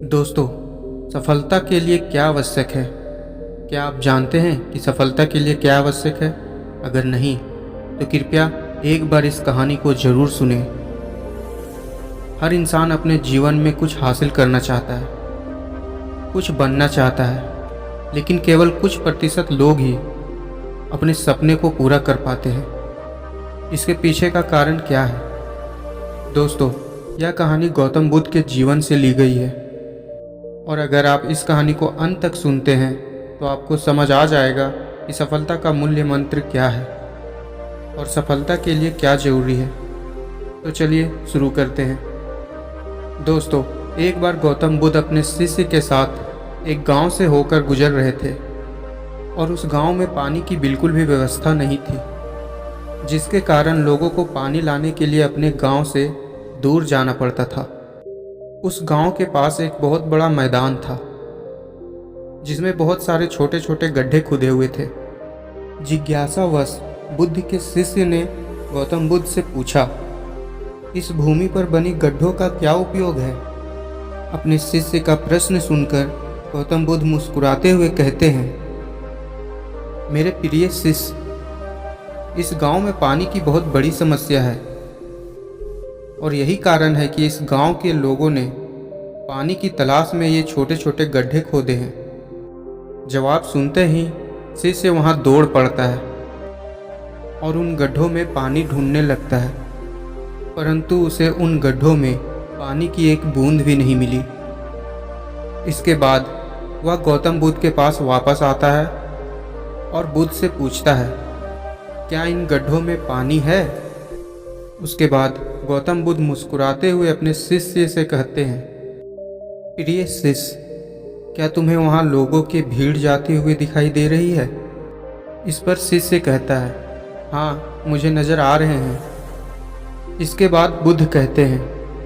दोस्तों, सफलता के लिए क्या आवश्यक है? क्या आप जानते हैं कि सफलता के लिए क्या आवश्यक है? अगर नहीं, तो कृपया एक बार इस कहानी को ज़रूर सुनें। हर इंसान अपने जीवन में कुछ हासिल करना चाहता है, कुछ बनना चाहता है, लेकिन केवल कुछ प्रतिशत लोग ही अपने सपने को पूरा कर पाते हैं। इसके पीछे का कारण क्या है? दोस्तों, यह कहानी गौतम बुद्ध के जीवन से ली गई है, और अगर आप इस कहानी को अंत तक सुनते हैं तो आपको समझ आ जाएगा कि सफलता का मूल्य मंत्र क्या है और सफलता के लिए क्या ज़रूरी है। तो चलिए शुरू करते हैं। दोस्तों, एक बार गौतम बुद्ध अपने शिष्य के साथ एक गांव से होकर गुजर रहे थे, और उस गांव में पानी की बिल्कुल भी व्यवस्था नहीं थी, जिसके कारण लोगों को पानी लाने के लिए अपने गांव से दूर जाना पड़ता था। उस गांव के पास एक बहुत बड़ा मैदान था, जिसमें बहुत सारे छोटे छोटे गड्ढे खुदे हुए थे। जिज्ञासावश बुद्ध के शिष्य ने गौतम बुद्ध से पूछा, इस भूमि पर बनी गड्ढों का क्या उपयोग है? अपने शिष्य का प्रश्न सुनकर गौतम बुद्ध मुस्कुराते हुए कहते हैं, मेरे प्रिय शिष्य, इस गांव में पानी की बहुत बड़ी समस्या है, और यही कारण है कि इस गांव के लोगों ने पानी की तलाश में ये छोटे छोटे गड्ढे खोदे हैं। जवाब सुनते ही शिष्य वहां दौड़ पड़ता है और उन गड्ढों में पानी ढूंढने लगता है, परंतु उसे उन गड्ढों में पानी की एक बूंद भी नहीं मिली। इसके बाद वह गौतम बुद्ध के पास वापस आता है और बुद्ध से पूछता है, क्या इन गड्ढों में पानी है? उसके बाद गौतम बुद्ध मुस्कुराते हुए अपने शिष्य से कहते हैं, प्रिय शिष्य, क्या तुम्हें वहाँ लोगों की भीड़ जाती हुई दिखाई दे रही है? इस पर शिष्य कहता है, हाँ, मुझे नज़र आ रहे हैं। इसके बाद बुद्ध कहते हैं,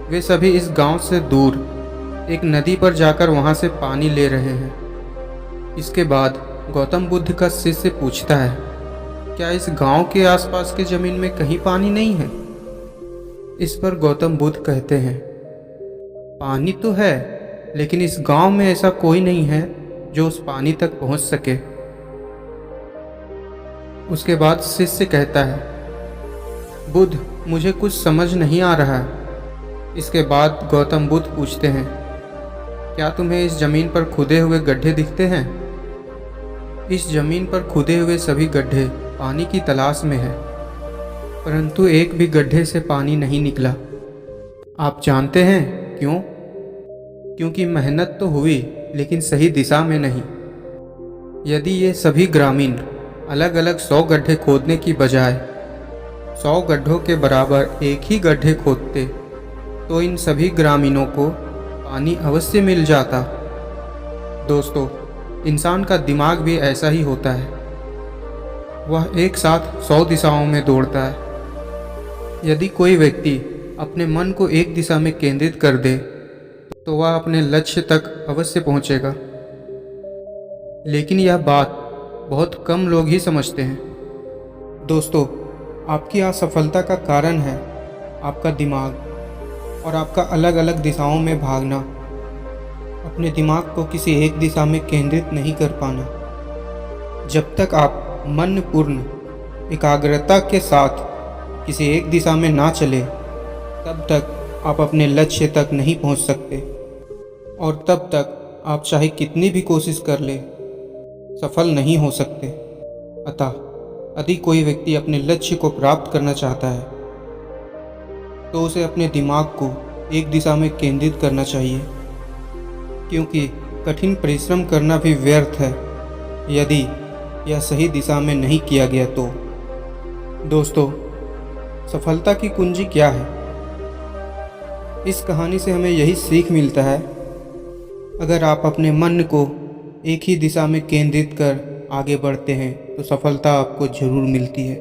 वे सभी इस गांव से दूर एक नदी पर जाकर वहाँ से पानी ले रहे हैं। इसके बाद गौतम बुद्ध का शिष्य पूछता है, क्या इस गांव के आसपास की ज़मीन में कहीं पानी नहीं है? इस पर गौतम बुद्ध कहते हैं, पानी तो है, लेकिन इस गांव में ऐसा कोई नहीं है जो उस पानी तक पहुंच सके। उसके बाद शिष्य कहता है, बुद्ध, मुझे कुछ समझ नहीं आ रहा है। इसके बाद गौतम बुद्ध पूछते हैं, क्या तुम्हें इस जमीन पर खुदे हुए गड्ढे दिखते हैं? इस जमीन पर खुदे हुए सभी गड्ढे पानी की तलाश में है, परंतु एक भी गड्ढे से पानी नहीं निकला। आप जानते हैं क्यों? क्योंकि मेहनत तो हुई, लेकिन सही दिशा में नहीं। यदि ये सभी ग्रामीण अलग अलग 100 गड्ढे खोदने की बजाय 100 गड्ढों के बराबर एक ही गड्ढे खोदते, तो इन सभी ग्रामीणों को पानी अवश्य मिल जाता। दोस्तों, इंसान का दिमाग भी ऐसा ही होता है। वह एक साथ 100 दिशाओं में दौड़ता है। यदि कोई व्यक्ति अपने मन को एक दिशा में केंद्रित कर दे, तो वह अपने लक्ष्य तक अवश्य पहुंचेगा। लेकिन यह बात बहुत कम लोग ही समझते हैं। दोस्तों, आपकी असफलता का कारण है आपका दिमाग और आपका अलग अलग दिशाओं में भागना, अपने दिमाग को किसी एक दिशा में केंद्रित नहीं कर पाना। जब तक आप मनपूर्ण एकाग्रता के साथ किसी एक दिशा में ना चले, तब तक आप अपने लक्ष्य तक नहीं पहुंच सकते, और तब तक आप चाहे कितनी भी कोशिश कर ले, सफल नहीं हो सकते। अतः यदि कोई व्यक्ति अपने लक्ष्य को प्राप्त करना चाहता है, तो उसे अपने दिमाग को एक दिशा में केंद्रित करना चाहिए, क्योंकि कठिन परिश्रम करना भी व्यर्थ है यदि यह सही दिशा में नहीं किया गया तो। दोस्तों, सफलता की कुंजी क्या है? इस कहानी से हमें यही सीख मिलता है, अगर आप अपने मन को एक ही दिशा में केंद्रित कर आगे बढ़ते हैं तो सफलता आपको ज़रूर मिलती है।